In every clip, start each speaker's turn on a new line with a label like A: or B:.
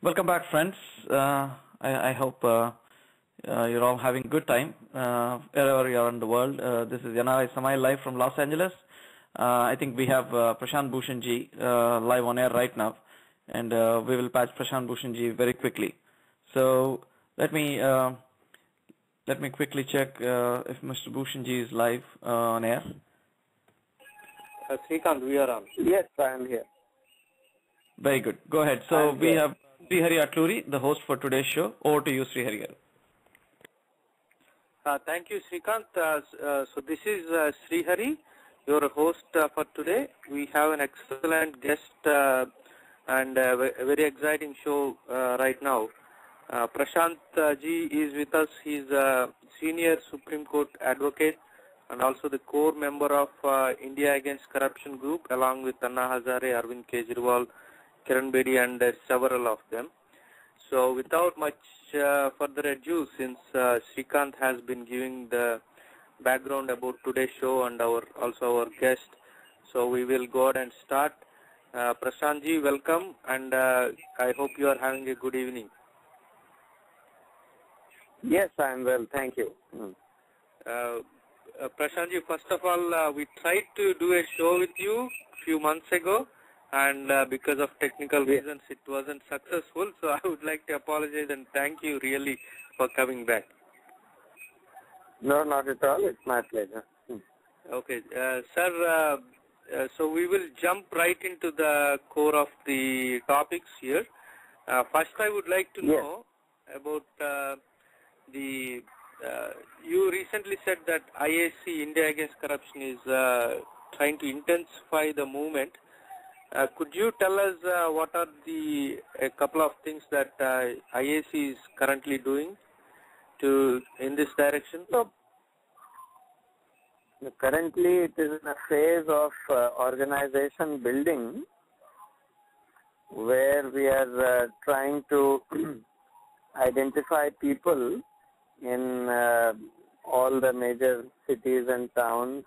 A: Welcome back, friends. I hope you're all having a good time wherever you are in the world. This is NRISamay live from Los Angeles. I think we have Prashant Bhushan ji live on air right now, and we will patch Prashant Bhushan ji very quickly. So let me quickly check if Mr. Bhushan ji is live on air.
B: Srikanth, we are on. Yes, I am here.
A: Very good. Go ahead. So we have Srihari Atluri, the host for today's show. Over to you, Srihari.
B: Thank you, Srikanth. So this is Srihari, your host for today. We have an excellent guest and a very exciting show right now. Prashant ji is with us. He is a senior Supreme Court advocate and also the core member of India Against Corruption group, along with Anna Hazare, Arvind Kejriwal, Kiran Bedi, and several of them. So without much further ado, since Srikanth has been giving the background about today's show and also our guest, so we will go ahead and start. Prashant ji, welcome, and I hope you are having a good evening.
C: Yes, I am well, thank you.
B: Prashant ji, first of all, we tried to do a show with you a few months ago, and because of technical reasons it wasn't successful, so I would like to apologize and thank you really for coming back.
C: No, not at all, it's my pleasure.
B: Okay, sir, so we will jump right into the core of the topics here. First I would like to know about you recently said that IAC, India Against Corruption, is trying to intensify the movement. Could you tell us what are a couple of things that IAC is currently doing in this direction?
C: So, currently it is in a phase of organization building where we are trying to identify people in all the major cities and towns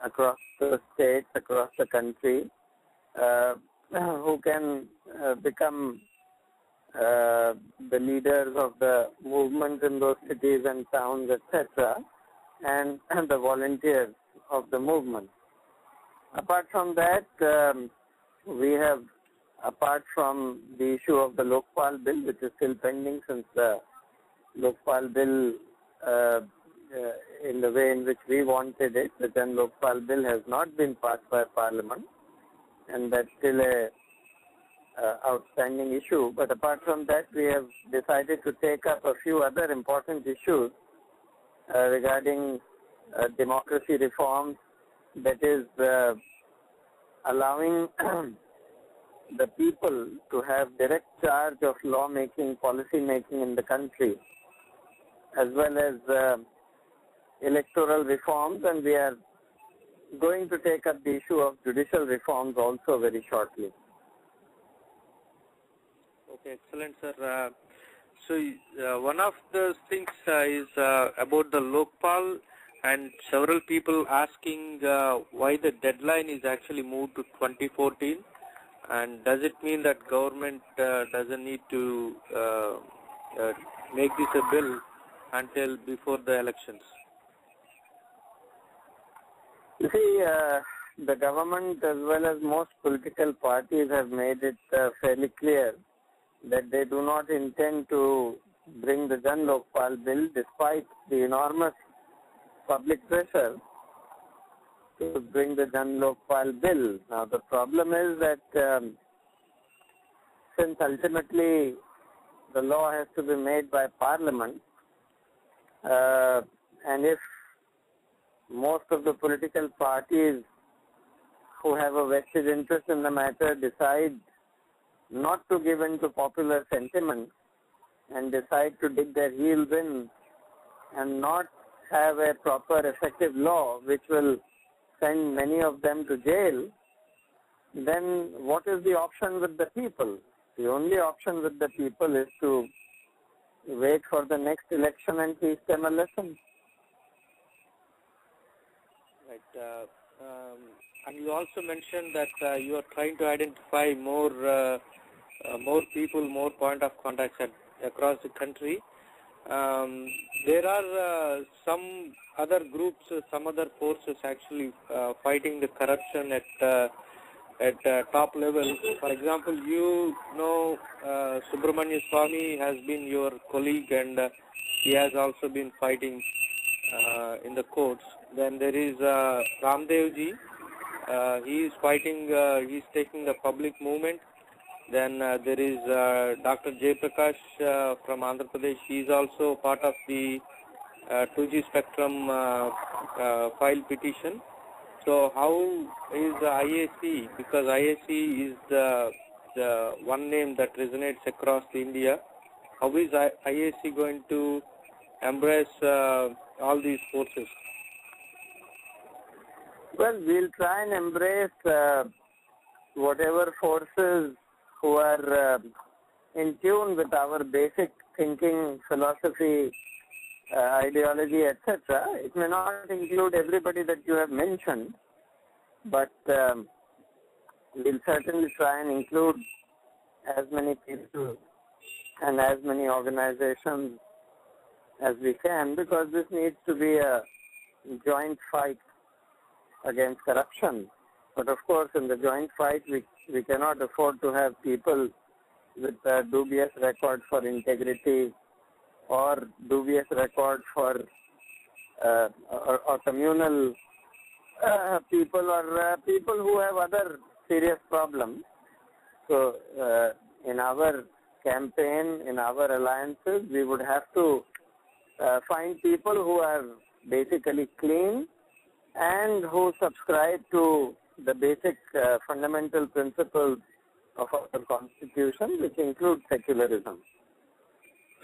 C: across the states, across the country, who can become the leaders of the movement in those cities and towns, etc., and the volunteers of the movement. Apart from that, we have, apart from the issue of the Janlokpal bill, which is still pending since the Janlokpal bill in the way in which we wanted it, the Janlokpal bill has not been passed by Parliament, and that's still a outstanding issue. But apart from that, we have decided to take up a few other important issues regarding democracy reforms, that is allowing the people to have direct charge of law-making, policy-making in the country, as well as electoral reforms, and we are going to take up the issue of judicial reforms also very shortly.
B: Okay, excellent, sir. So one of the things is about the Janlokpal, and several people asking why the deadline is actually moved to 2014, and does it mean that government doesn't need to make this a bill until before the elections?
C: You see, the government as well as most political parties have made it fairly clear that they do not intend to bring the Janlokpal bill despite the enormous public pressure to bring the Janlokpal bill. Now the problem is that since ultimately the law has to be made by Parliament, and if most of the political parties who have a vested interest in the matter decide not to give in to popular sentiment and decide to dig their heels in and not have a proper effective law which will send many of them to jail, then what is the option with the people? The only option with the people is to wait for the next election and teach them a lesson.
B: Right. And you also mentioned that you are trying to identify more more people, more point of contacts across the country. There are some other groups, some other forces actually fighting the corruption at top level. For example, you know Subramanya Swamy has been your colleague, and he has also been fighting in the courts. Then there is Ramdevji. He is fighting. He is taking the public movement. Then there is Dr. Jay Prakash from Andhra Pradesh. He is also part of the 2G spectrum file petition. So how is the IAC? Because IAC is the one name that resonates across India. How is IAC going to embrace all these forces?
C: Well, we'll try and embrace whatever forces who are in tune with our basic thinking, philosophy, ideology, etc. It may not include everybody that you have mentioned, but we'll certainly try and include as many people and as many organizations as we can, because this needs to be a joint fight against corruption. But of course, in the joint fight, we cannot afford to have people with a dubious record for integrity or dubious record for or communal people or people who have other serious problems. So in our campaign, in our alliances, we would have to find people who are basically clean and who subscribe to the basic fundamental principles of our constitution, which include secularism.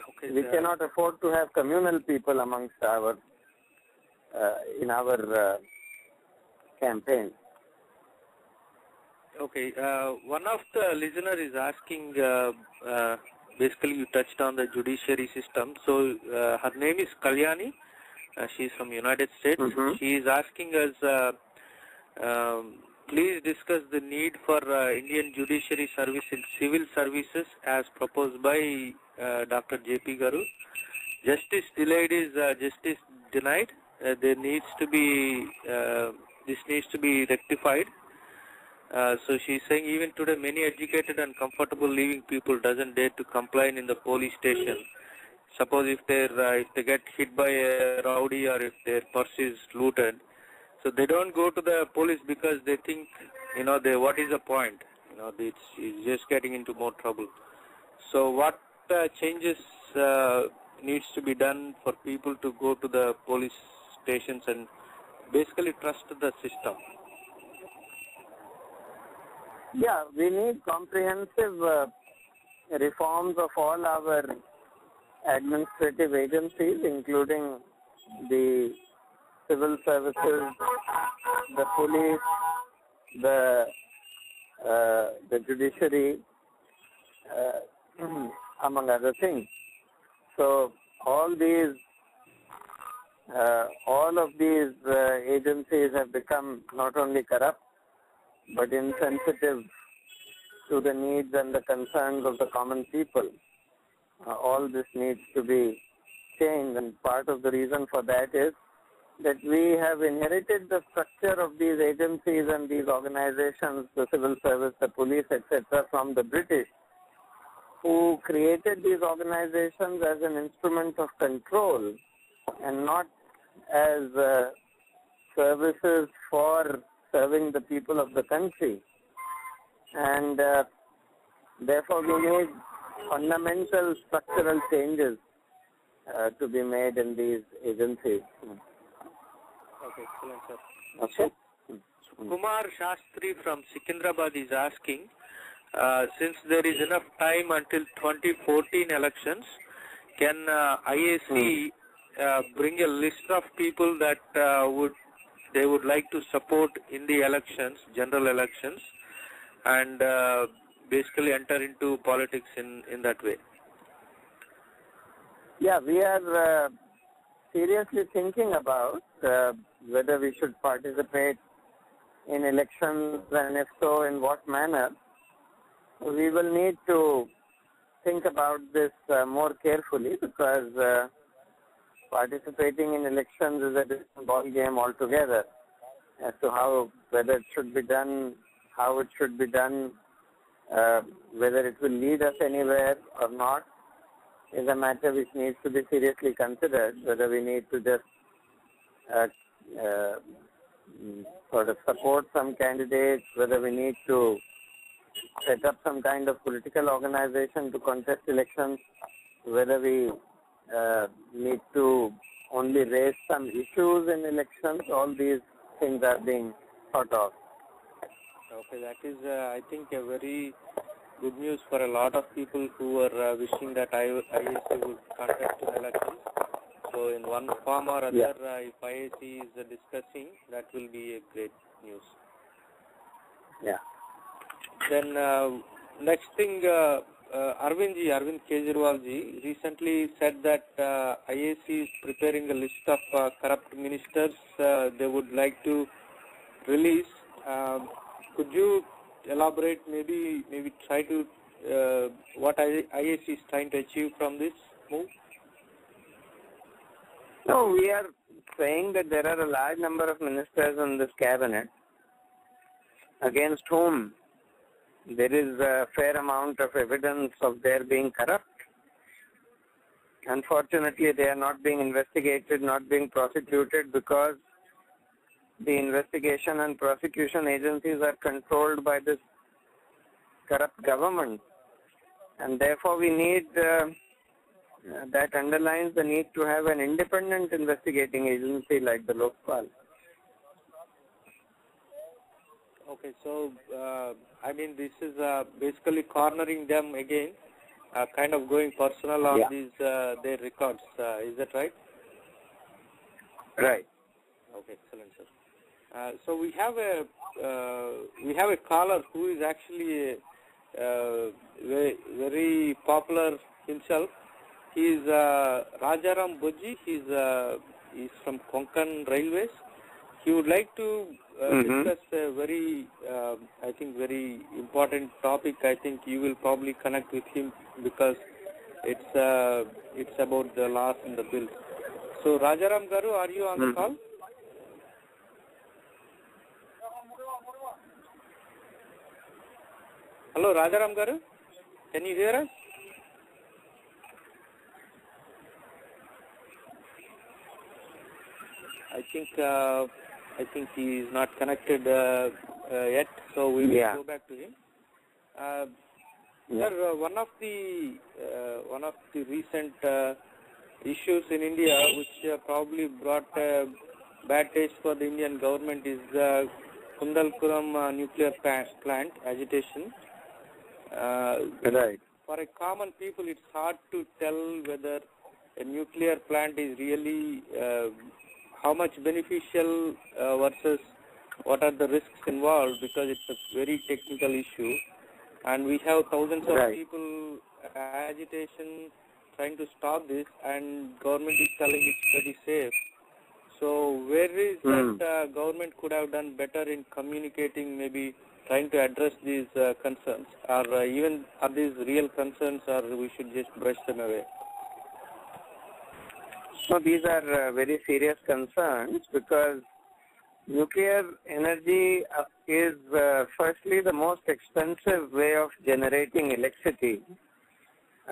B: Okay,
C: we cannot afford to have communal people amongst our in our campaign.
B: Okay, one of the listener is asking, basically you touched on the judiciary system. So her name is Kalyani. She is from United States. She is asking us, please discuss the need for Indian judiciary service in civil services as proposed by Dr. J.P. Garu. Justice delayed is justice denied. There needs to be this needs to be rectified. So she is saying even today many educated and comfortable living people doesn't dare to complain in the police station. Suppose if they get hit by a rowdy or if their purse is looted, so they don't go to the police because they think, what is the point? It's just getting into more trouble. So what changes needs to be done for people to go to the police stations and basically trust the system?
C: Yeah, we need comprehensive reforms of all our administrative agencies, including the civil services, the police, the judiciary, among other things. So all of these agencies have become not only corrupt but insensitive to the needs and the concerns of the common people. All this needs to be changed, and part of the reason for that is that we have inherited the structure of these agencies and these organizations, the civil service, the police, etc., from the British, who created these organizations as an instrument of control and not as services for serving the people of the country. And therefore we need fundamental structural changes to be made in these agencies.
B: Okay, excellent, sir.
C: Okay.
B: So, Kumar Shastri from Secunderabad is asking, since there is enough time until 2014 elections, can IAC bring a list of people that they would like to support in the elections, general elections, and basically enter into politics in that way?
C: Yeah, we are seriously thinking about whether we should participate in elections, and if so, in what manner. we will need to think about this more carefully, because participating in elections is a different ball game altogether as to whether it should be done, how it should be done, whether it will lead us anywhere or not is a matter which needs to be seriously considered, whether we need to just sort of support some candidates, whether we need to set up some kind of political organization to contest elections, whether we need to only raise some issues in elections. All these things are being thought of.
B: Okay, that is, I think, a very good news for a lot of people who are wishing that IAC would contest in elections. So, in one form or other, if IAC is discussing, that will be a great news.
C: Yeah.
B: Then, next thing, Arvind Kejriwal ji recently said that IAC is preparing a list of corrupt ministers they would like to release. Could you elaborate, maybe try to what IAC is trying to achieve from this move?
C: No, we are saying that there are a large number of ministers in this cabinet against whom there is a fair amount of evidence of their being corrupt. Unfortunately, they are not being investigated, not being prosecuted, because the investigation and prosecution agencies are controlled by this corrupt government. And therefore, we need, that underlines the need to have an independent investigating agency like the Janlokpal.
B: Okay, so I mean, this is basically cornering them again, kind of going personal on these their records. Is that right?
C: Right.
B: Okay, excellent, sir. So we have a caller who is actually very popular himself. He is Rajaram Boji. He's from Konkan Railways. He would like to discuss a very, I think, very important topic. I think you will probably connect with him because it's about the laws and the bills. So, Rajaram Garu, are you on the call? Hello, Rajaram Garu. Can you hear us? I think he is not connected yet, so we will go back to him. Sir, one of the recent issues in India, which probably brought bad taste for the Indian government, is Kundalkuram nuclear plant agitation.
C: Right.
B: For a common people, it's hard to tell whether a nuclear plant is really how much beneficial versus what are the risks involved, because it's a very technical issue, and we have thousands of people agitation trying to stop this, and government is telling it's pretty safe. So where is that government could have done better in communicating, maybe trying to address these concerns, or even are these real concerns, or we should just brush them away?
C: So these are very serious concerns, because nuclear energy is firstly the most expensive way of generating electricity.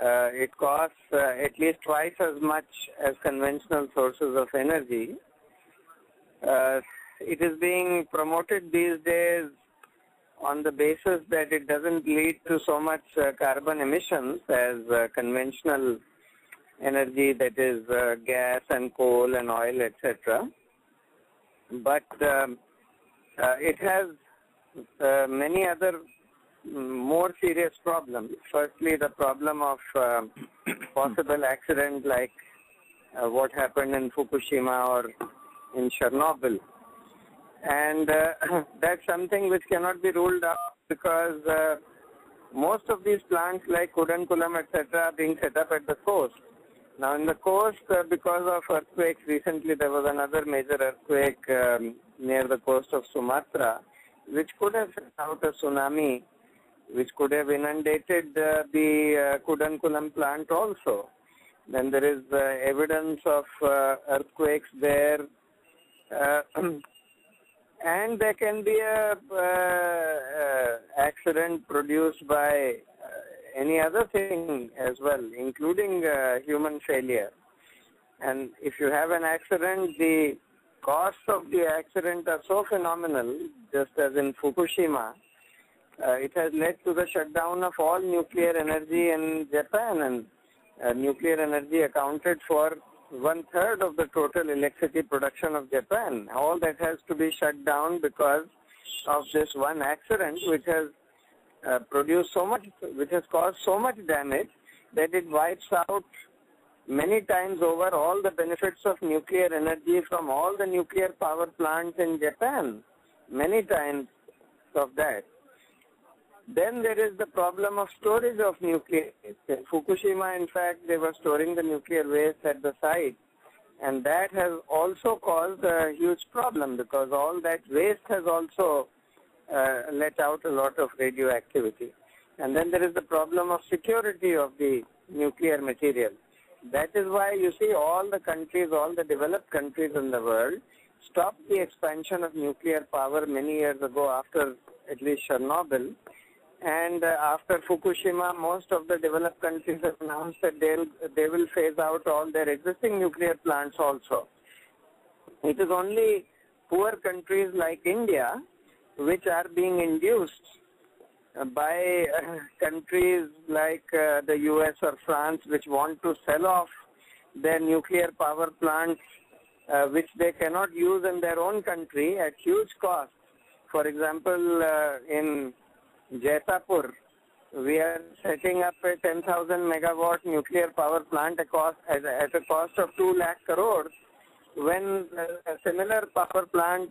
C: It costs at least twice as much as conventional sources of energy. It is being promoted these days on the basis that it doesn't lead to so much carbon emissions as conventional energy, that is gas and coal and oil, etc. But it has many other more serious problems. Firstly, the problem of possible accident like what happened in Fukushima or in Chernobyl. And that's something which cannot be ruled out, because most of these plants like Kudankulam, etc. are being set up at the coast. Now in the coast, because of earthquakes, recently there was another major earthquake near the coast of Sumatra, which could have sent out a tsunami which could have inundated the Kudankulam plant also. Then there is evidence of earthquakes there. And there can be a accident produced by any other thing as well, including human failure. And if you have an accident, the costs of the accident are so phenomenal, just as in Fukushima. It has led to the shutdown of all nuclear energy in Japan, and nuclear energy accounted for 1/3 of the total electricity production of Japan. All that has to be shut down because of this one accident, which has produced so much, which has caused so much damage that it wipes out many times over all the benefits of nuclear energy from all the nuclear power plants in Japan. Many times of that. Then there is the problem of storage of nuclear waste. In Fukushima, in fact, they were storing the nuclear waste at the site, and that has also caused a huge problem because all that waste has also let out a lot of radioactivity. And then there is the problem of security of the nuclear material. That is why you see all the countries, all the developed countries in the world stopped the expansion of nuclear power many years ago after at least Chernobyl. And after Fukushima, most of the developed countries have announced that they will phase out all their existing nuclear plants also. It is only poor countries like India which are being induced by countries like the US or France, which want to sell off their nuclear power plants which they cannot use in their own country at huge cost. For example, in Jaipur, we are setting up a 10,000 megawatt nuclear power plant at a cost of 2 lakh crores, when a similar power plant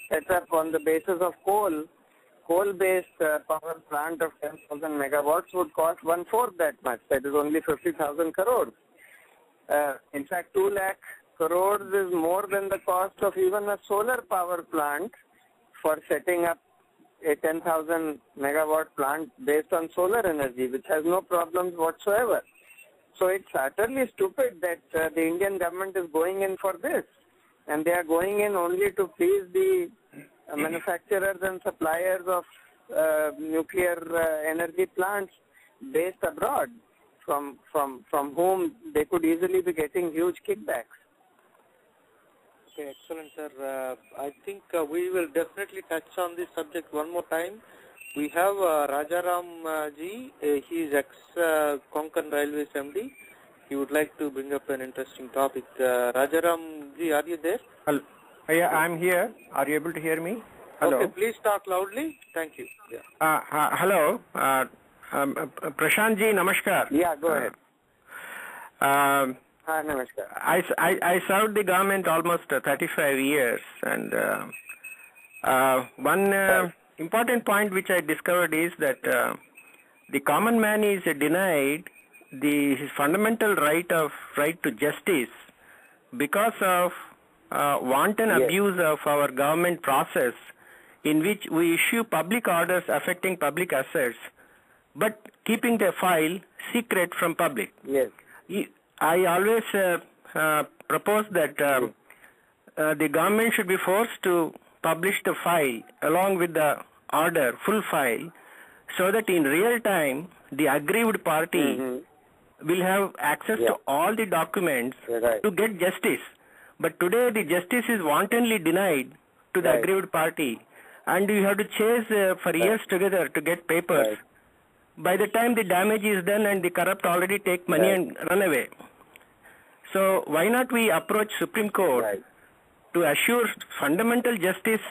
C: set up on the basis of coal-based power plant of 10,000 megawatts would cost 1/4 that much. That is only 50,000 crores. In fact, 2 lakh crores is more than the cost of even a solar power plant for setting up a 10,000 megawatt plant based on solar energy, which has no problems whatsoever. So it's utterly stupid that the Indian government is going in for this. And they are going in only to please the manufacturers and suppliers of nuclear energy plants based abroad, from whom they could easily be getting huge kickbacks.
B: Okay, excellent, sir. I think we will definitely touch on this subject one more time. We have Rajaram ji. He is ex-Konkan Railways MD. He would like to bring up an interesting topic. Rajaram ji, are you there?
D: Hello. Yeah, I'm here. Are you able to hear me? Hello.
B: Okay, please talk loudly. Thank you.
D: Yeah. Hello. Prashant ji, namaskar.
C: Yeah, go ahead. Namaskar.
D: I served the government almost 35 years, and one important point which I discovered is that the common man is denied his fundamental right to justice because of wanton abuse of our government process, in which we issue public orders affecting public assets, but keeping the file secret from public.
C: Yes.
D: I always propose that the government should be forced to publish the file along with the order, full file, so that in real time the aggrieved party will have access to all the documents to get justice. But today the justice is wantonly denied to the aggrieved party, and you have to chase for years together to get papers. By the time the damage is done and the corrupt already take money and run away. So why not we approach Supreme Court to assure fundamental justice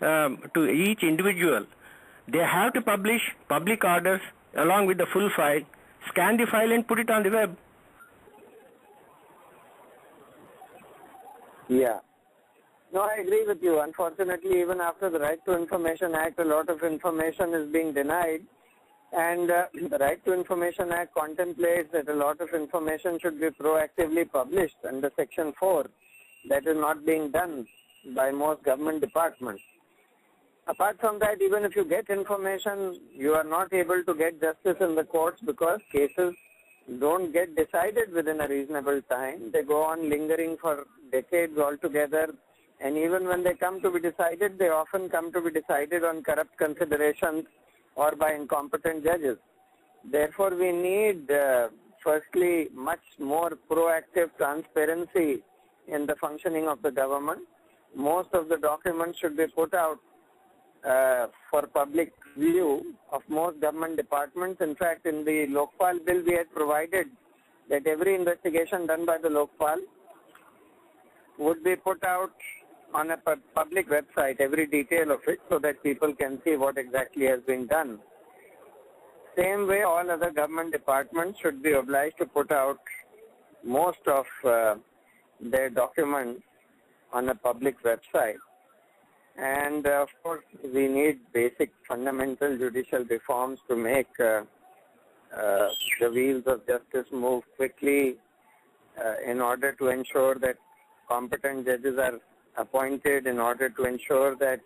D: to each individual? They have to publish public orders along with the full file, scan the file and put it on the web.
C: Yeah. No, I agree with you. Unfortunately, even after the Right to Information Act, a lot of information is being denied. And the Right to Information Act contemplates that a lot of information should be proactively published under Section 4. That is not being done by most government departments. Apart from that, even if you get information, you are not able to get justice in the courts because cases don't get decided within a reasonable time. They go on lingering for decades altogether, and even when they come to be decided, they often come to be decided on corrupt considerations or by incompetent judges. Therefore, we need, firstly, much more proactive transparency in the functioning of the government. Most of the documents should be put out for public view of most government departments. In fact, in the Janlokpal bill, we had provided that every investigation done by the Janlokpal would be put out on a public website, every detail of it, so that people can see what exactly has been done. Same way, all other government departments should be obliged to put out most of their documents on a public website. And of course, we need basic fundamental judicial reforms to make the wheels of justice move quickly in order to ensure that competent judges are appointed, in order to ensure that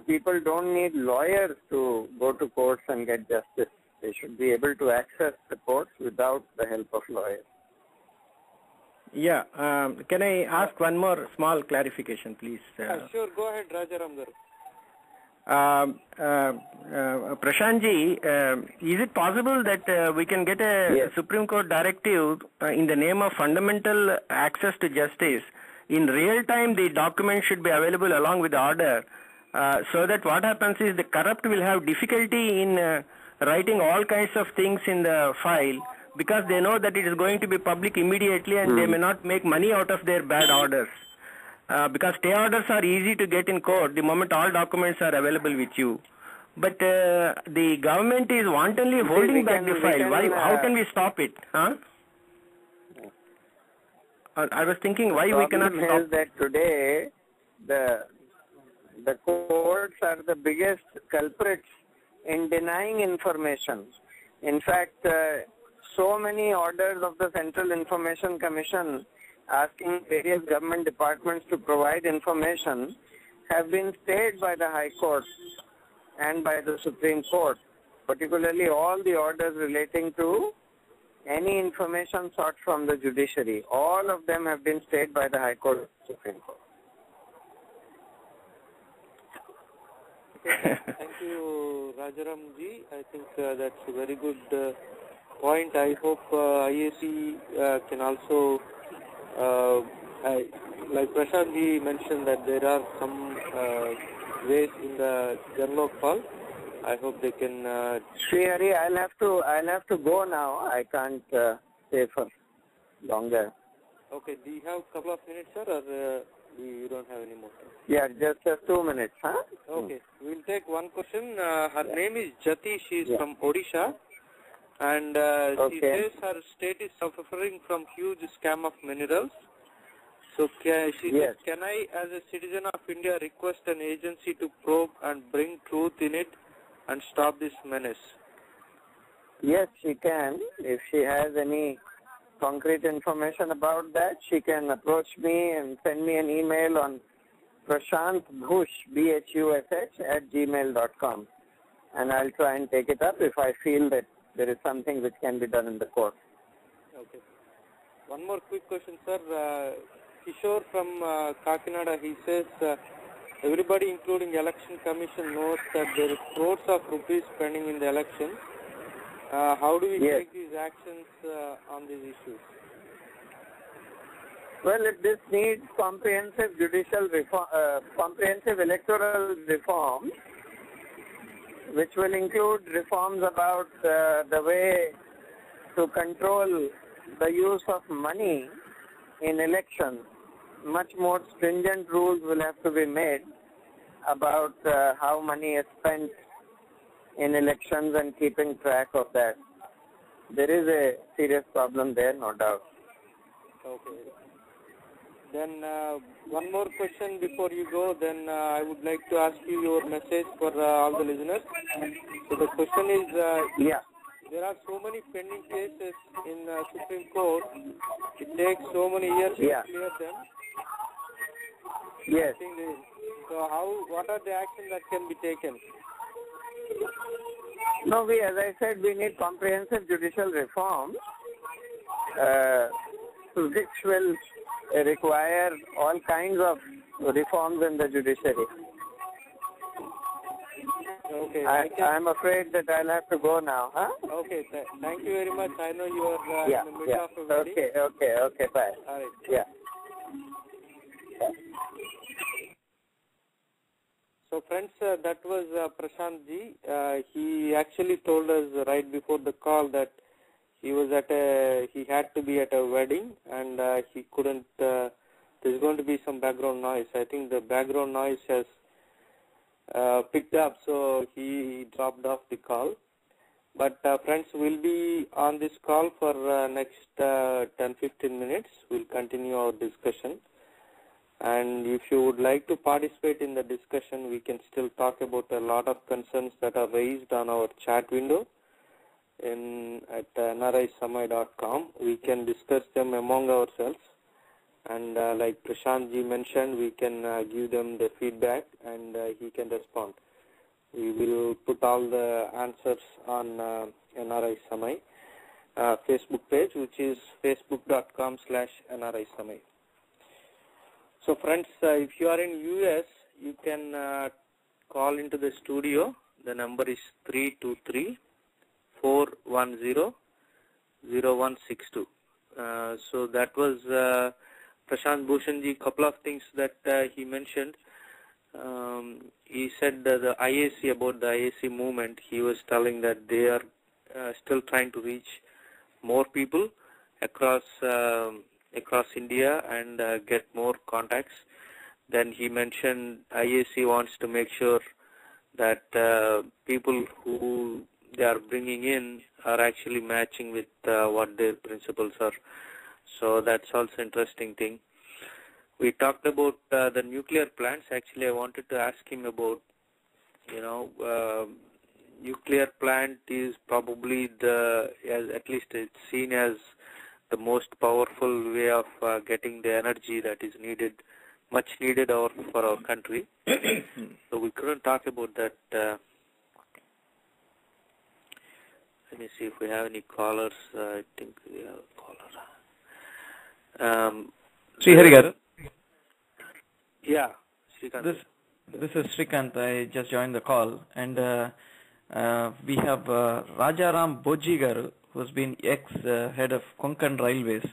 C: people don't need lawyers to go to courts and get justice. They should be able to access the courts without the help of lawyers.
D: Yeah. Can I ask one more small clarification, please?
B: Sure, go ahead, Rajaram garu.
D: Prashantji, is it possible that we can get a Supreme Court directive in the name of fundamental access to justice? In real time, the document should be available along with the order, so that what happens is the corrupt will have difficulty in writing all kinds of things in the file, because they know that it is going to be public immediately, and they may not make money out of their bad orders. Because stay orders are easy to get in court the moment all documents are available with you. But the government is wantonly holding back the file. How can we stop it? Huh? I was thinking why we cannot stop.
C: The problem is that today the courts are the biggest culprits in denying information. In fact, so many orders of the Central Information Commission asking various government departments to provide information have been stayed by the High Court and by the Supreme Court, particularly all the orders relating to any information sought from the judiciary. All of them have been stayed by the High Court and Supreme Court.
B: Okay, thank you, Rajaram ji. I think that's a very good point. I hope IAC can also, like Prashant ji mentioned, that there are some ways in the Janlokpal. I hope they can.
C: Srihari, I'll have to go now. I can't stay for longer.
B: Okay. Do you have a couple of minutes, sir, or you don't have any more time?
C: Yeah, just 2 minutes, huh?
B: Okay. We'll take one question. Her name is Jati. She is from Odisha, and she says her state is suffering from huge scam of minerals. So she says, can I, as a citizen of India, request an agency to probe and bring truth in it and stop this menace?
C: Yes, she can. If she has any concrete information about that, she can approach me and send me an email on Prashant Bhush, BHUSH, @gmail.com. And I'll try and take it up if I feel that there is something which can be done in the court.
B: Okay. One more quick question, sir. Kishore from Kakinada, he says, everybody, including Election Commission, knows that there is crores of rupees spending in the election. How do we take these actions on these issues?
C: Well, this needs comprehensive judicial reform, comprehensive electoral reform, which will include reforms about the way to control the use of money in elections. Much more stringent rules will have to be made about how money is spent in elections and keeping track of that. There is a serious problem there, no doubt.
B: Okay. Then one more question before you go, then I would like to ask you your message for all the listeners. So the question is, there are so many pending cases in Supreme Court. It takes so many years to clear them.
C: Yes.
B: I think So what are the actions that can be taken?
C: No, as I said, we need comprehensive judicial reform, which will require all kinds of reforms in the judiciary.
B: Okay.
C: I'm afraid that I'll have to go now. Huh?
B: Okay. Thank you very much. I know you are in the middle of a wedding.
C: Okay. Bye.
B: All right.
C: Yeah.
B: So friends, that was Prashant ji. He actually told us right before the call that he had to be at a wedding and he couldn't. There's going to be some background noise. I think the background noise has picked up, so he dropped off the call. But friends, we'll be on this call for next 10-15 minutes. We'll continue our discussion. And if you would like to participate in the discussion, we can still talk about a lot of concerns that are raised on our chat window at NRISamay.com. We can discuss them among ourselves. And like Prashant ji mentioned, we can give them the feedback and he can respond. We will put all the answers on NRISamay Facebook page, which is facebook.com/NRISamay. So friends, if you are in US, you can call into the studio. The number is 323-410-0162. So that was Prashant Bhushan ji. Couple of things that he mentioned. He said that the IAC, about the IAC movement, he was telling that they are still trying to reach more people across India and get more contacts. Then he mentioned IAC wants to make sure that people who they are bringing in are actually matching with what their principles are. So that's also interesting thing. We talked about the nuclear plants. Actually, I wanted to ask him about, nuclear plant is probably at least it's seen as the most powerful way of getting the energy that is needed, much needed for our country. So we couldn't talk about that. Let me see if we have any callers. I think we have a caller.
A: Srihari garu.
B: Yeah, Srikant.
A: This is Srikant. I just joined the call, and we have Rajaram Boji garu, who's been ex-head of Konkan Railways.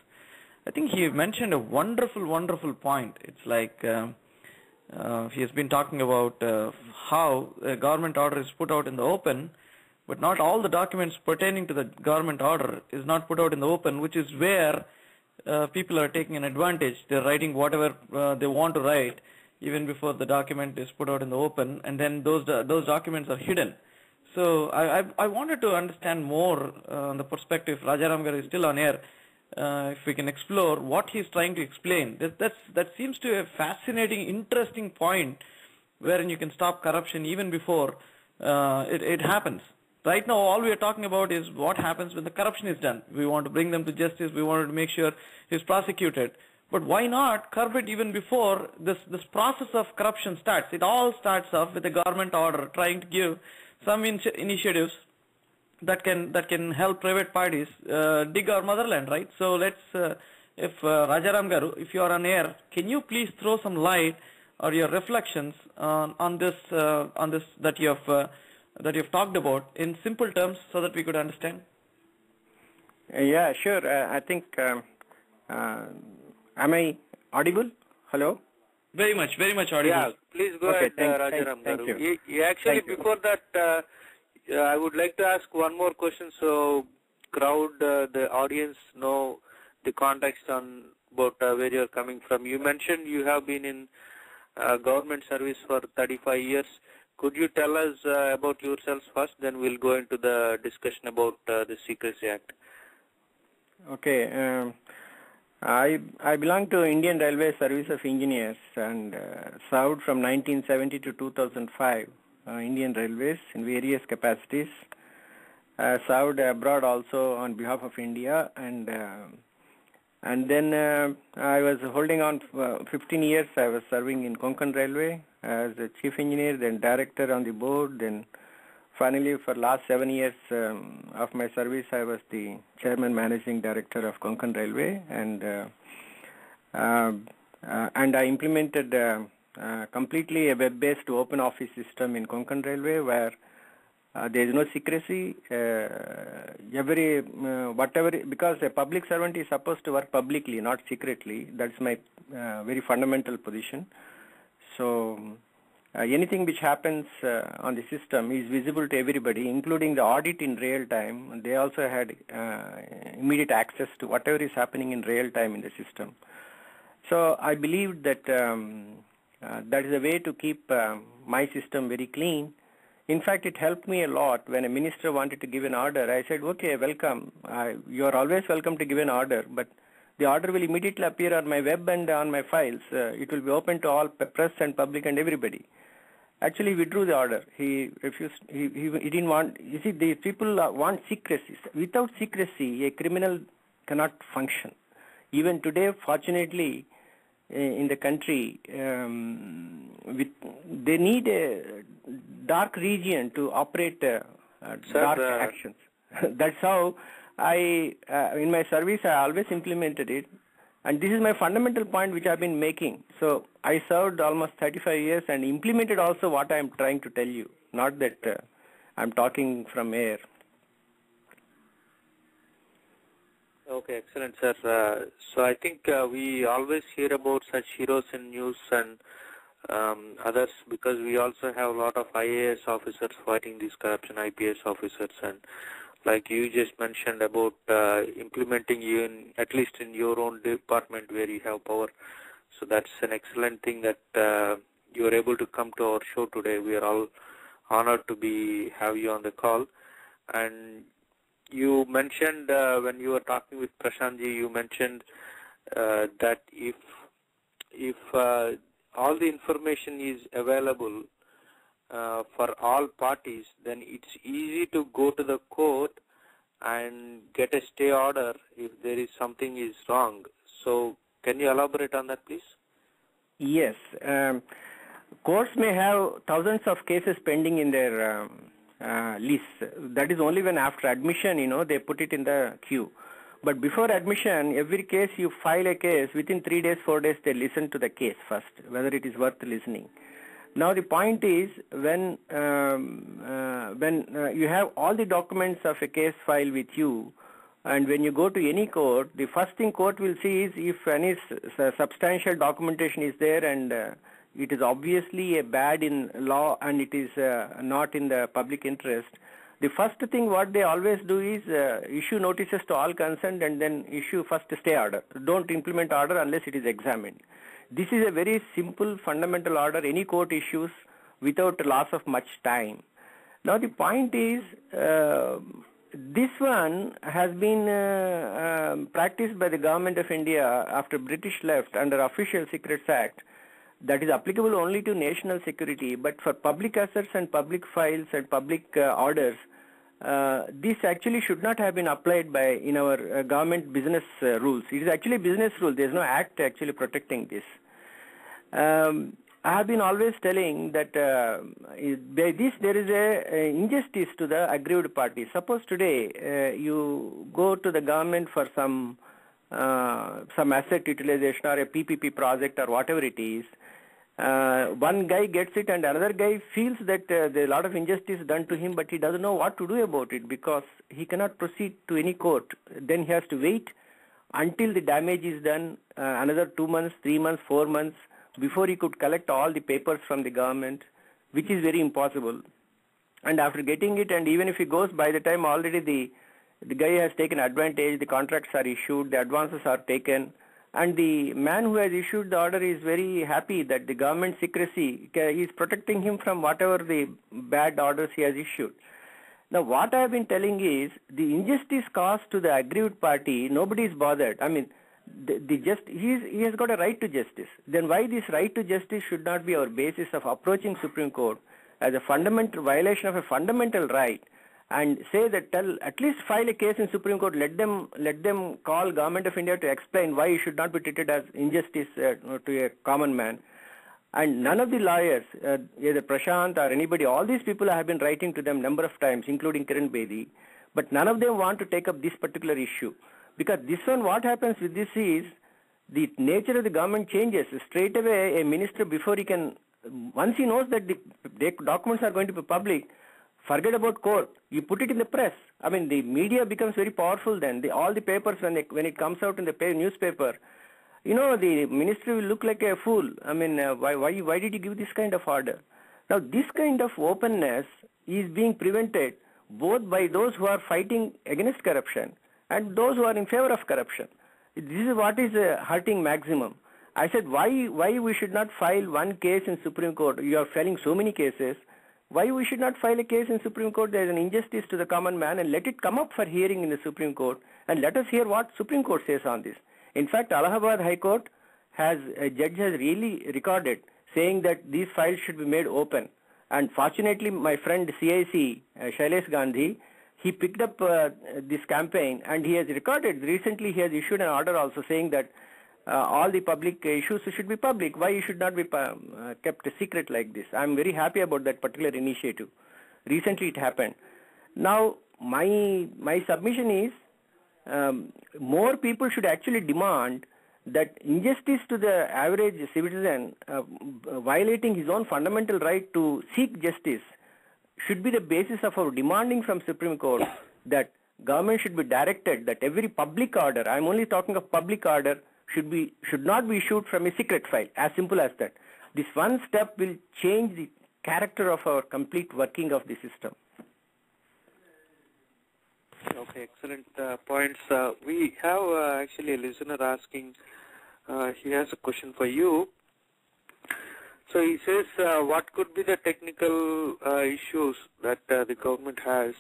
A: I think he mentioned a wonderful point. It's like he has been talking about how a government order is put out in the open, but not all the documents pertaining to the government order is not put out in the open, which is where people are taking an advantage. They're writing whatever they want to write even before the document is put out in the open, and then those documents are hidden. So I wanted to understand more on the perspective. Rajaram Garu is still on air. If we can explore what he's trying to explain. That seems to be a fascinating, interesting point wherein you can stop corruption even before it happens. Right now, all we are talking about is what happens when the corruption is done. We want to bring them to justice. We wanted to make sure he's prosecuted. But why not curb it even before this process of corruption starts? It all starts off with a government order trying to give some initiatives that can help private parties dig our motherland, right? So let's, if Rajaram Garu, if you are on air, can you please throw some light or your reflections on this that you have talked about in simple terms so that we could understand?
D: Yeah, sure. I think. Am I audible? Hello?
A: Very much audible.
B: Yeah, please go ahead, Rajaram Garu. Actually, before that, I would like to ask one more question so the audience know the context on about where you're coming from. You mentioned you have been in government service for 35 years. Could you tell us about yourselves first, then we'll go into the discussion about the Secrecy Act.
D: Okay. I belong to Indian Railway Service of Engineers and served from 1970 to 2005 Indian Railways in various capacities. Served abroad also on behalf of India, and And then I was holding on 15 years. I was serving in Konkan Railway as a chief engineer, then director on the board. Then finally, for last 7 years of my service, I was the chairman managing director of Konkan Railway, and I implemented completely a web-based open office system in Konkan Railway where there is no secrecy. Because a public servant is supposed to work publicly, not secretly. That's my very fundamental position. So anything which happens on the system is visible to everybody, including the audit in real time. They also had immediate access to whatever is happening in real time in the system. So I believed that that is a way to keep my system very clean. In fact, it helped me a lot when a minister wanted to give an order. I said, okay, welcome. You are always welcome to give an order, but the order will immediately appear on my web and on my files. It will be open to all press and public and everybody. Actually, we withdrew the order. He refused. He didn't want. You see, the people want secrecy. Without secrecy, a criminal cannot function. Even today, fortunately, in the country, they need a dark region to operate dark actions. That's how in my service, I always implemented it. And this is my fundamental point which I've been making. So I served almost 35 years and implemented also what I'm trying to tell you, not that I'm talking from air.
B: Okay, excellent, sir. So I think we always hear about such heroes in news and others, because we also have a lot of IAS officers fighting these corruption, IPS officers, and like you just mentioned about implementing you in, at least in your own department where you have power. So that's an excellent thing that you are able to come to our show today. We are all honored to have you on the call. And you mentioned when you were talking with Prashantji, you mentioned that if all the information is available for all parties, then it's easy to go to the court and get a stay order if there is something is wrong. So can you elaborate on that, please?
D: Yes. Courts may have thousands of cases pending in their list. That is only when after admission, they put it in the queue. But before admission, every case you file a case, within 3 days, 4 days, they listen to the case first, whether it is worth listening. Now the point is, when you have all the documents of a case file with you, and when you go to any court, the first thing court will see is if any substantial documentation is there and it is obviously a bad in law and it is not in the public interest. The first thing what they always do is issue notices to all concerned and then issue first stay order. Don't implement order unless it is examined. This is a very simple fundamental order any court issues without loss of much time. Now the point is, this one has been practiced by the government of India after British left under Official Secrets Act. That is applicable only to national security, but for public assets and public files and public orders, this actually should not have been applied in our government business rules. It is actually business rule. There is no act actually protecting this. I have been always telling that by this there is a injustice to the aggrieved party. Suppose today you go to the government for some asset utilization or a PPP project or whatever it is. One guy gets it and another guy feels that there is a lot of injustice done to him, but he doesn't know what to do about it because he cannot proceed to any court. Then he has to wait until the damage is done, another 2 months, 3 months, 4 months, before he could collect all the papers from the government, which is very impossible. And after getting it, and even if he goes, by the time already the guy has taken advantage, the contracts are issued, the advances are taken, and the man who has issued the order is very happy that the government secrecy is protecting him from whatever the bad orders he has issued. Now what I have been telling is, the injustice caused to the aggrieved party, nobody is bothered. I mean, he has got a right to justice. Then why this right to justice should not be our basis of approaching Supreme Court as a fundamental violation of a fundamental right? and say that at least file a case in Supreme Court. Let them call Government of India to explain why it should not be treated as injustice to a common man. And none of the lawyers, either Prashant or anybody, all these people have been writing to them number of times, including Kiran Bedi, but none of them want to take up this particular issue. Because this one, what happens with this is, the nature of the government changes. Straight away, a minister, before he can, once he knows that the documents are going to be public, forget about court. You put it in the press. I mean, the media becomes very powerful then. All the papers, when it comes out in the newspaper, you know, the ministry will look like a fool. I mean, why did you give this kind of order? Now, this kind of openness is being prevented both by those who are fighting against corruption and those who are in favor of corruption. This is what is hurting maximum. I said, why we should not file one case in Supreme Court? You are filing so many cases. Why we should not file a case in Supreme Court? There is an injustice to the common man, and let it come up for hearing in the Supreme Court, and let us hear what Supreme Court says on this. In fact, Allahabad High Court a judge has really recorded saying that these files should be made open. And fortunately, my friend CIC, Shailesh Gandhi, he picked up this campaign, and he has recorded. Recently, he has issued an order also saying that all the public issues should be public. Why it should not be kept a secret like this? I am very happy about that particular initiative. Recently, it happened. Now, my submission is more people should actually demand that injustice to the average citizen, violating his own fundamental right to seek justice, should be the basis of our demanding from Supreme Court that government should be directed that every public order, I am only talking of public order, should not be issued from a secret file. As simple as that. This one step will change the character of our complete working of the system.
B: Okay, excellent points. We have actually a listener asking, he has a question for you. So he says, what could be the technical issues that the government has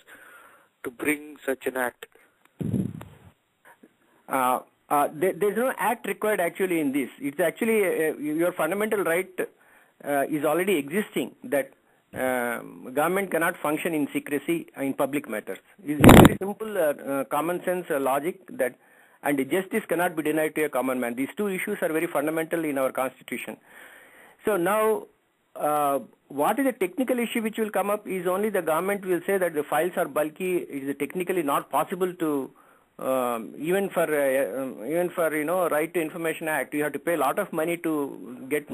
B: to bring such an act?
D: There's no act required actually in this. It's actually your fundamental right is already existing, that government cannot function in secrecy in public matters. It's very simple, common sense logic that, and justice cannot be denied to a common man. These two issues are very fundamental in our constitution. So now, what is the technical issue which will come up is only the government will say that the files are bulky. It is technically not possible to even for Right to Information Act, you have to pay a lot of money to get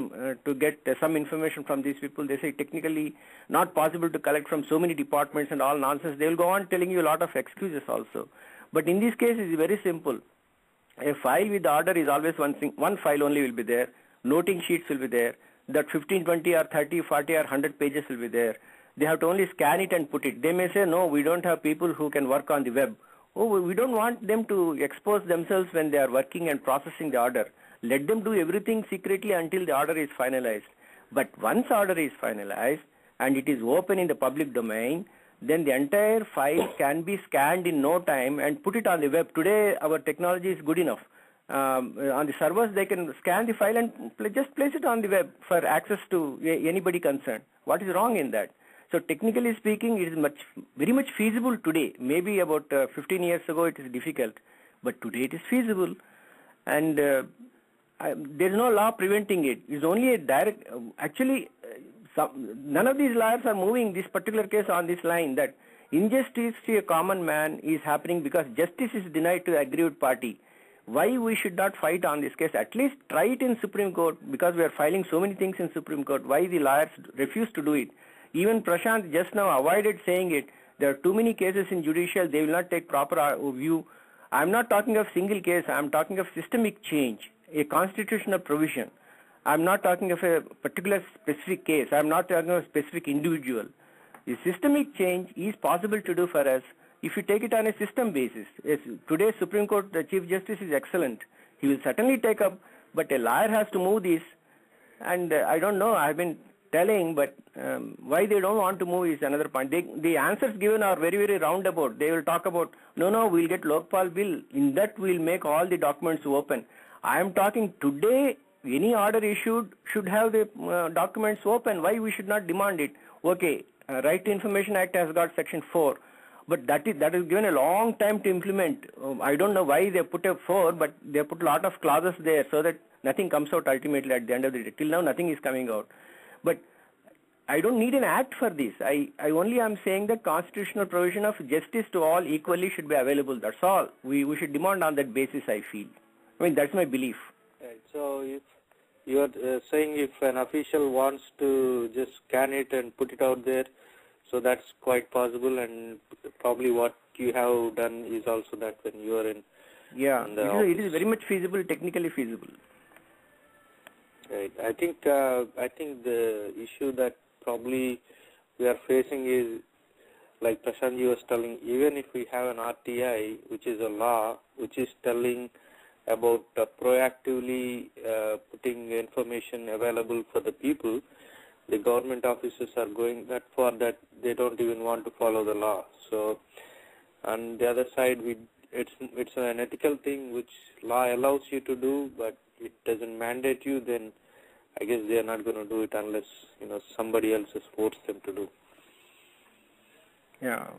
D: some information from these people. They say technically not possible to collect from so many departments and all nonsense. They will go on telling you a lot of excuses also. But in this case, it is very simple. A file with the order is always one thing. One file only will be there. Noting sheets will be there. That 15, 20 or 30, 40 or 100 pages will be there. They have to only scan it and put it. They may say, no, we don't have people who can work on the web. Oh, we don't want them to expose themselves when they are working and processing the order. Let them do everything secretly until the order is finalized. But once order is finalized and it is open in the public domain, then the entire file can be scanned in no time and put it on the web. Today, our technology is good enough. On the servers, they can scan the file and just place it on the web for access to anybody concerned. What is wrong in that? So technically speaking, it is very much feasible today. Maybe about 15 years ago it is difficult, but today it is feasible, and there is no law preventing it. It is only a direct. Actually, none of these lawyers are moving this particular case on this line that injustice to a common man is happening because justice is denied to the aggrieved party. Why we should not fight on this case? At least try it in Supreme Court, because we are filing so many things in Supreme Court. Why the lawyers refuse to do it? Even Prashant just now avoided saying it. There are too many cases in judicial. They will not take proper view. I am not talking of single case. I am talking of systemic change, a constitutional provision. I am not talking of a particular specific case. I am not talking of a specific individual. The systemic change is possible to do for us if you take it on a system basis. Yes, today's Supreme Court the Chief Justice is excellent. He will certainly take up, but a lawyer has to move this. And I don't know, I have been telling, but why they don't want to move is another point. The answers given are very, very roundabout. They will talk about, no, we'll get Lokpal bill. In that, we'll make all the documents open. I am talking today, any order issued should have the documents open. Why we should not demand it? Okay, Right to Information Act has got Section 4. But that is given a long time to implement. I don't know why they put a 4, but they put a lot of clauses there so that nothing comes out ultimately at the end of the day. Till now, nothing is coming out. But I don't need an act for this. I only am saying that constitutional provision of justice to all equally should be available. That's all. We should demand on that basis, I feel. I mean, that's my belief.
B: Right. So if you are saying if an official wants to just scan it and put it out there, so that's quite possible, and probably what you have done is also that when you are in.
D: Yeah, it is very much feasible, technically feasible.
B: Right. I think the issue that probably we are facing is, like Prashant was telling, even if we have an RTI, which is a law, which is telling about proactively putting information available for the people, the government officers are going that far that they don't even want to follow the law. So, on the other side, it's an ethical thing which law allows you to do, but it doesn't mandate you. Then I guess they are not going to do it unless somebody else has forced them to do.
D: Yeah.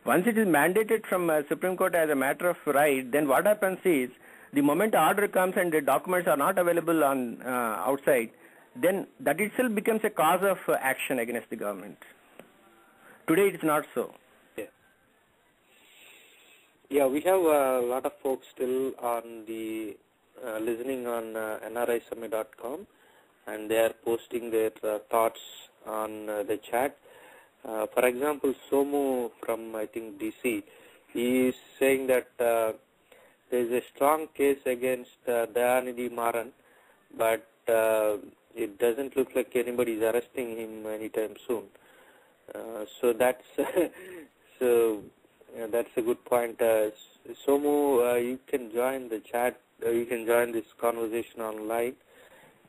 D: Once it is mandated from Supreme Court as a matter of right, then what happens is the moment the order comes and the documents are not available on outside, then that itself becomes a cause of action against the government. Today it is not so.
B: Yeah, we have a lot of folks still on the listening on NRISamay.com, and they are posting their thoughts on the chat. For example, Somu from, I think, DC, he is saying that there is a strong case against Dayanidhi Maran, but it doesn't look like anybody is arresting him anytime soon. So that's that's a good point. Somu, you can join the chat. You can join this conversation online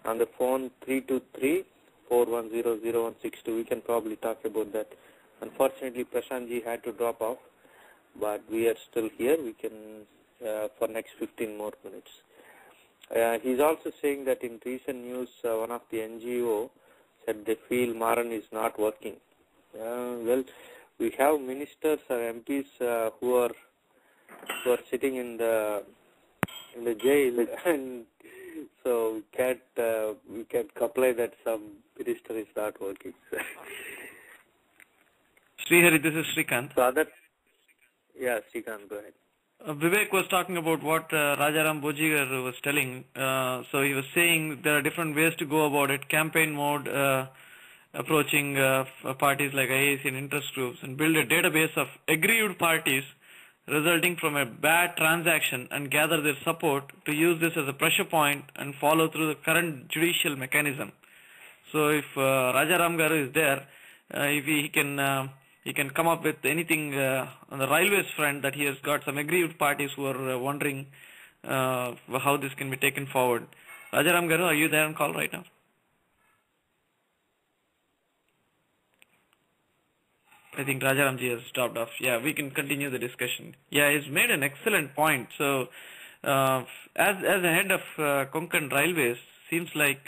B: on the phone 323-410-0162. We can probably talk about that. Unfortunately, Prashantji had to drop off, but we are still here. We can for next 15 more minutes. He's also saying that in recent news, one of the NGO said they feel Maran is not working. Well, we have ministers or MPs who are sitting in the jail, and so we can't apply that some minister is not working.
A: Srihari, this is Srikanth.
B: So Srikanth, go ahead.
A: Vivek was talking about what Rajaram Bojigar was telling. So he was saying there are different ways to go about it. Campaign mode, approaching parties like IAC and interest groups, and build a database of aggrieved parties resulting from a bad transaction and gather their support to use this as a pressure point and follow through the current judicial mechanism. So if Rajaram Garu is there, if he can come up with anything on the railways front, that he has got some aggrieved parties who are wondering how this can be taken forward. Rajaram Garu, are you there on call right now? I think Rajaramji has stopped off. Yeah, we can continue the discussion. Yeah, he's made an excellent point. So, as a head of Konkan Railways, seems like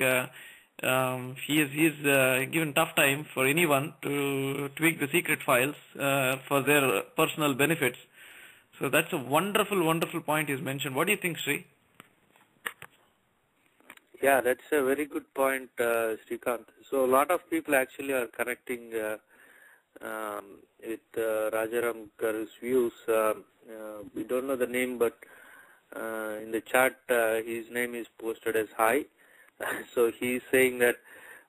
A: he's given tough time for anyone to tweak the secret files for their personal benefits. So that's a wonderful, wonderful point he's mentioned. What do you think, Sri?
B: Yeah, that's a very good point, Srikanth. So a lot of people actually are connecting with Rajaram Garu's views. We don't know the name, but in the chat his name is posted as hi. So he is saying that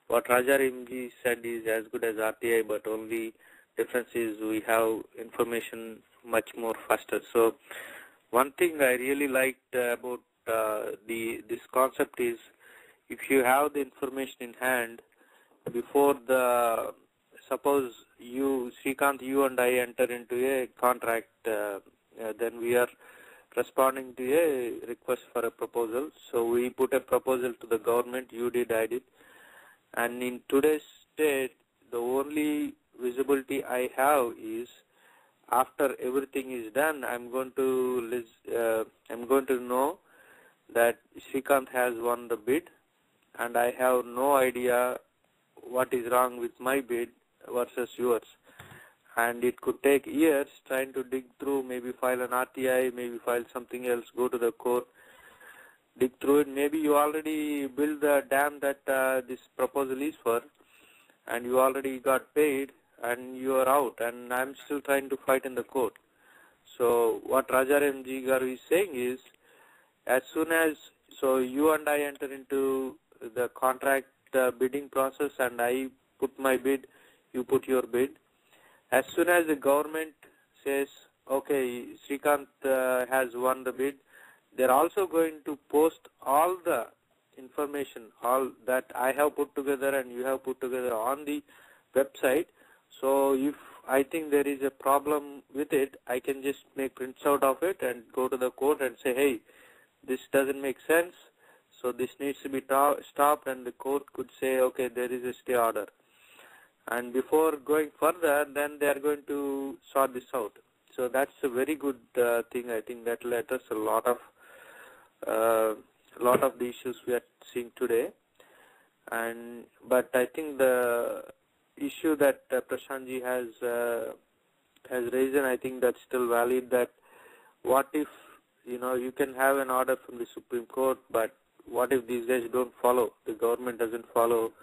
B: what Rajaramji said is as good as RTI, but only difference is we have information much more faster. So one thing I really liked about this concept is if you have the information in hand before suppose you, Srikanth, you and I enter into a contract, then we are responding to a request for a proposal. So we put a proposal to the government, you did, I did. And in today's state, the only visibility I have is after everything is done, I'm going to know that Srikanth has won the bid, and I have no idea what is wrong with my bid versus yours. and it could take years trying to dig through, maybe file an RTI, maybe file something else, go to the court, dig through it. Maybe you already built the dam that this proposal is for, and you already got paid, and you are out, and I'm still trying to fight in the court. So what Rajaram Ji Garu is saying is, as soon as, so you and I enter into the contract bidding process, and I put my bid, you put your bid. As soon as the government says, okay, Srikanth has won the bid, they're also going to post all the information, all that I have put together and you have put together on the website. So if I think there is a problem with it, I can just make prints out of it and go to the court and say, hey, this doesn't make sense, so this needs to be stopped, and the court could say, okay, there is a stay order. And before going further, then they are going to sort this out. So that's a very good thing. I think that will address a lot of the issues we are seeing today. But I think the issue that Prashant ji has raised, and I think that's still valid, that what if, you can have an order from the Supreme Court, but what if these guys don't follow? The government doesn't follow,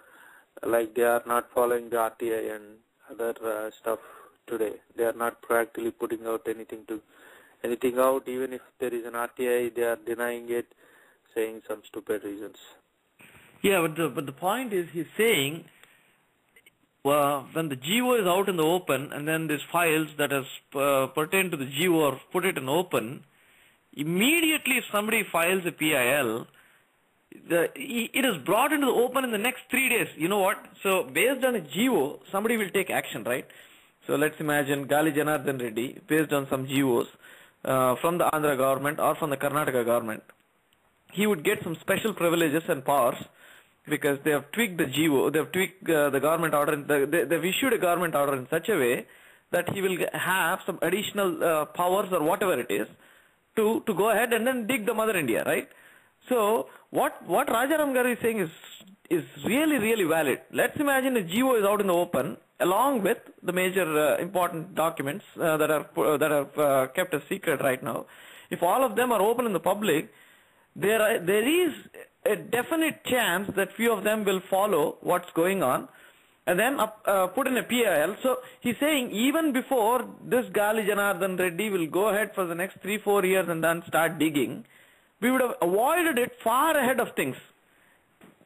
B: like they are not following the RTI and other stuff today. They are not proactively putting out anything out. Even if there is an RTI, they are denying it, saying some stupid reasons.
A: Yeah, but the point is, he's saying, when the GO is out in the open, and then these files that has pertain to the GO or put it in open, immediately if somebody files a PIL, it is brought into the open in the next 3 days. You know what? So based on a GO, somebody will take action, right? So let's imagine Gali Janardhan Reddy, based on some GOs from the Andhra government or from the Karnataka government, he would get some special privileges and powers because they have tweaked the GO, they have tweaked the government order, they've issued a government order in such a way that he will have some additional powers or whatever it is to go ahead and then dig the Mother India, right? So what Rajaram Garu is saying is really, really valid. Let's imagine a GO is out in the open along with the major important documents that are kept a secret right now. If all of them are open in the public, there is a definite chance that few of them will follow what's going on and then put in a PIL. So he's saying even before this Gali Janardhan Reddy will go ahead for the next 3-4 years and then start digging, we would have avoided it far ahead of things.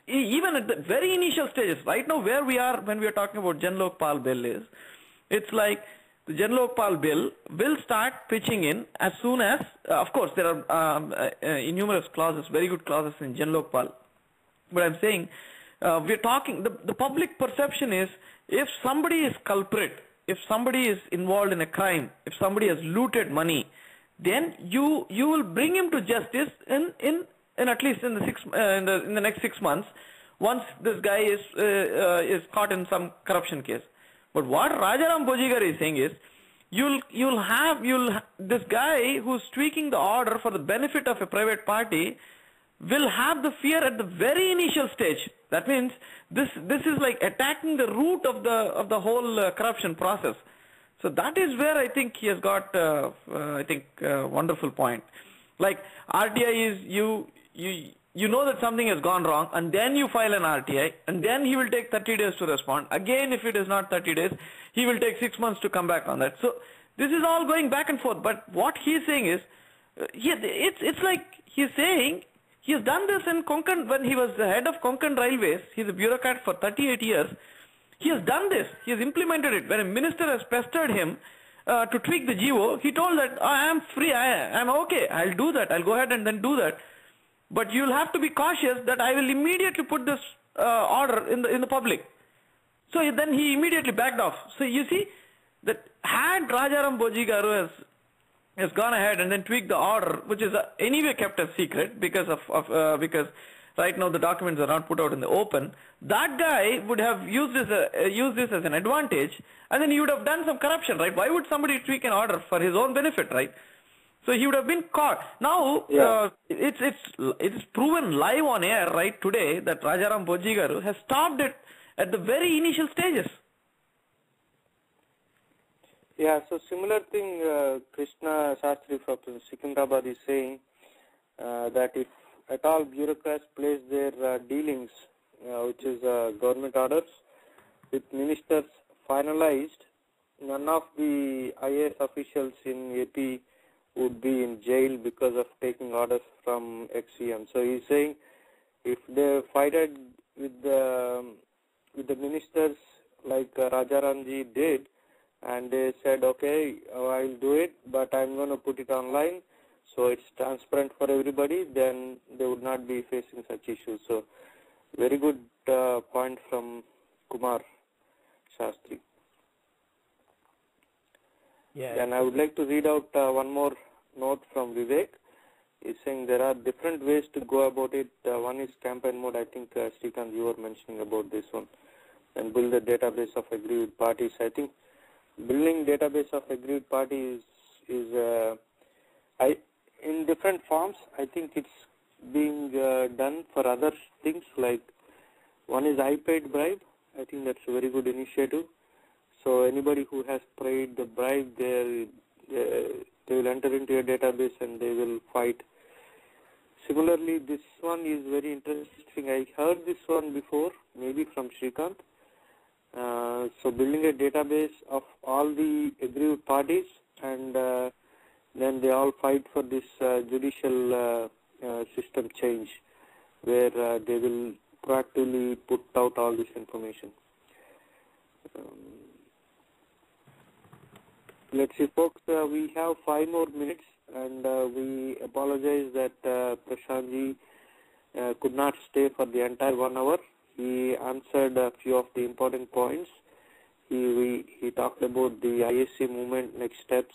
A: Even at the very initial stages, right now where we are when we are talking about Janlokpal bill is, it's like the Janlokpal bill will start pitching in as soon as, of course there are innumerous clauses, very good clauses in Janlokpal. But I'm saying, we're talking, the public perception is, if somebody is culprit, if somebody is involved in a crime, if somebody has looted money, then you will bring him to justice in at least in the next 6 months, once this guy is caught in some corruption case. But what Rajaram Bojigar is saying is, this guy who's tweaking the order for the benefit of a private party will have the fear at the very initial stage. That means this is like attacking the root of the whole corruption process. So that is where I think he has got a wonderful point. Like RTI is you know that something has gone wrong, and then you file an RTI, and then he will take 30 days to respond. Again, if it is not 30 days, he will take 6 months to come back on that. So this is all going back and forth. But what he is saying is, it's like he is saying he has done this in Konkan when he was the head of Konkan Railways. He's a bureaucrat for 38 years. He has done this. He has implemented it. When a minister has pestered him to tweak the GO, he told that I am free, I am okay, I'll do that, I'll go ahead and then do that. But you'll have to be cautious that I will immediately put this order in the public. So then he immediately backed off. So you see that had Rajaram Bojigaru has gone ahead and then tweaked the order, which is anyway kept a secret because because right now the documents are not put out in the open, that guy would have used this as an advantage, and then he would have done some corruption, right? Why would somebody tweak an order for his own benefit, right? So he would have been caught. Now, it's proven live on air right today that Rajaram Bojigaru has stopped it at the very initial stages.
B: Yeah, so similar thing, Krishna Shastri from Secunderabad is saying that if at all bureaucrats place their dealings, which is government orders, with ministers finalized, none of the IAS officials in AP would be in jail because of taking orders from XCM. So he's saying if they fight it with the ministers like Rajaramji did, and they said, okay, I'll do it, but I'm going to put it online, so it's transparent for everybody, then they would not be facing such issues. So very good point from Kumar Shastri.
E: Yeah.
B: And I would like to read out one more note from Vivek. He's saying there are different ways to go about it. One is campaign mode. I think Srikanth, you were mentioning about this one. And build a database of aggrieved parties. I think building database of aggrieved parties is in different forms. I think it's being done for other things, like one is I paid bribe. I think that's a very good initiative. So anybody who has paid the bribe, they will enter into a database and they will fight. Similarly, this one is very interesting. I heard this one before, maybe from Srikanth. So building a database of all the aggrieved parties, and then they all fight for this judicial system change, where they will proactively put out all this information. Let's see, folks, we have 5 more minutes, and we apologize that Prashantji could not stay for the entire 1 hour. He answered a few of the important points. He talked about the ISC movement, next steps,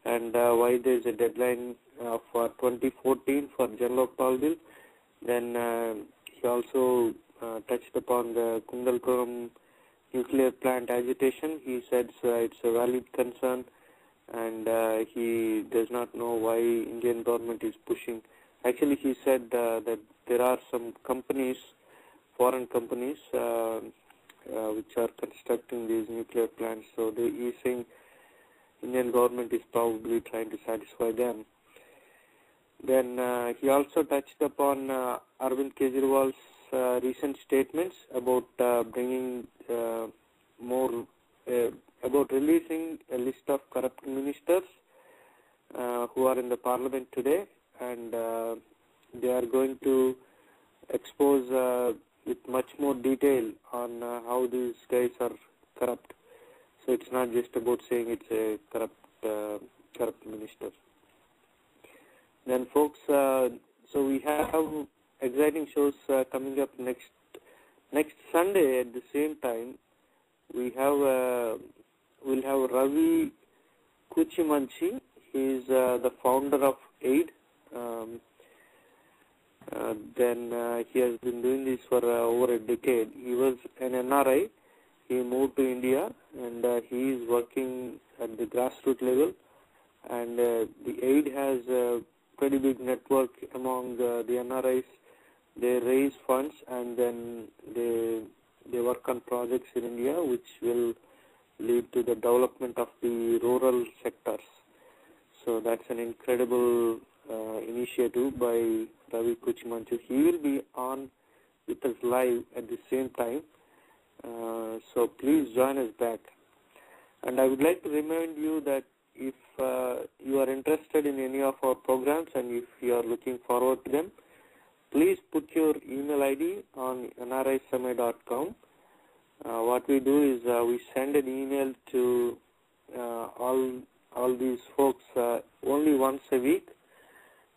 B: and why there is a deadline for 2014 for Janlokpal bill. Then he also touched upon the Kundalpuram nuclear plant agitation. He said it's a valid concern, and he does not know why Indian government is pushing. Actually, he said that there are some companies, foreign companies, which are constructing these nuclear plants. So he is saying Indian government is probably trying to satisfy them. Then he also touched upon Arvind Kejriwal's recent statements about bringing about releasing a list of corrupt ministers who are in the parliament today, and they are going to expose with much more detail on how these guys are corrupt. So it's not just about saying it's a corrupt minister. Then, folks, so we have exciting shows coming up next Sunday at the same time. We'll have Ravi Kuchimanchi. He's the founder of AID. Then he has been doing this for over a decade. He was an NRI. He moved to India, and he is working at the grassroots level. And the AID has a pretty big network among the NRIs. They raise funds, and then they work on projects in India which will lead to the development of the rural sectors. So that's an incredible initiative by Ravi Kuchimanchu. He will be on with us live at the same time. So please join us back. And I would like to remind you that if you are interested in any of our programs and if you are looking forward to them, please put your email ID on NRISamay.com. What we do is we send an email to all these folks only once a week,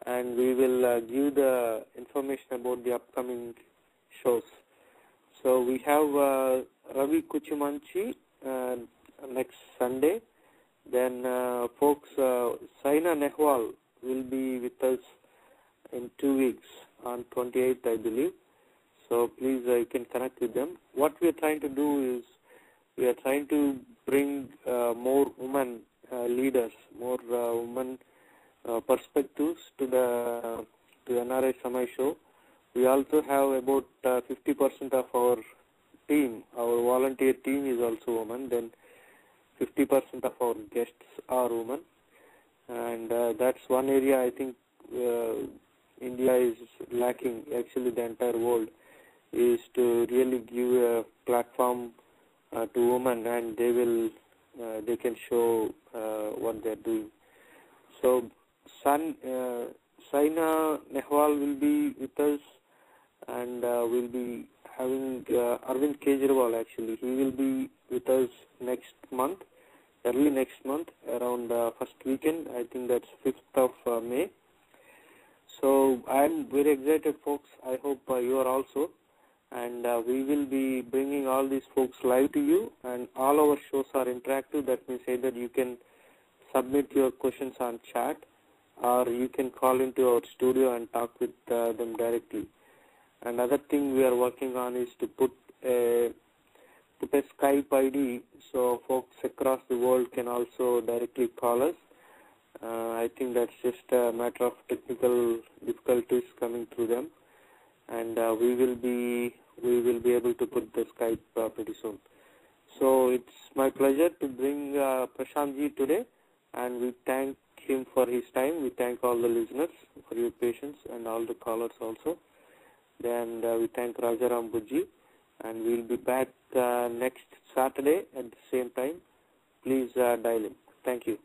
B: and we will give the information about the upcoming shows. So we have Ravi Kuchimanchi next Sunday. Then folks, Saina Nehwal will be with us in 2 weeks on 28th, I believe. So please, you can connect with them. What we are trying to do is we are trying to bring more women leaders, more women perspectives to the NRISamay show. We also have about 50% of our team, our volunteer team is also women. Then 50% of our guests are women, and that's one area I think India is lacking. Actually, the entire world is to really give a platform to women, and they can show what they're doing. So, Saina Nehwal will be with us, and we'll be having Arvind Kejriwal. Actually, he will be with us next month, early next month, around first weekend. I think that's 5th of May. So I'm very excited, folks. I hope you are also. And we will be bringing all these folks live to you, and all our shows are interactive. That means either you can submit your questions on chat, or you can call into our studio and talk with them directly. Another thing we are working on is to put a Skype ID so folks across the world can also directly call us. I think that's just a matter of technical difficulties coming through them, and we will be able to put the Skype pretty soon. So it's my pleasure to bring Prashant ji today, and we thank him for his time. We thank all the listeners for your patience and all the callers also. Then we thank Rajaram Bujji, and we'll be back next Saturday at the same time. Please dial in. Thank you.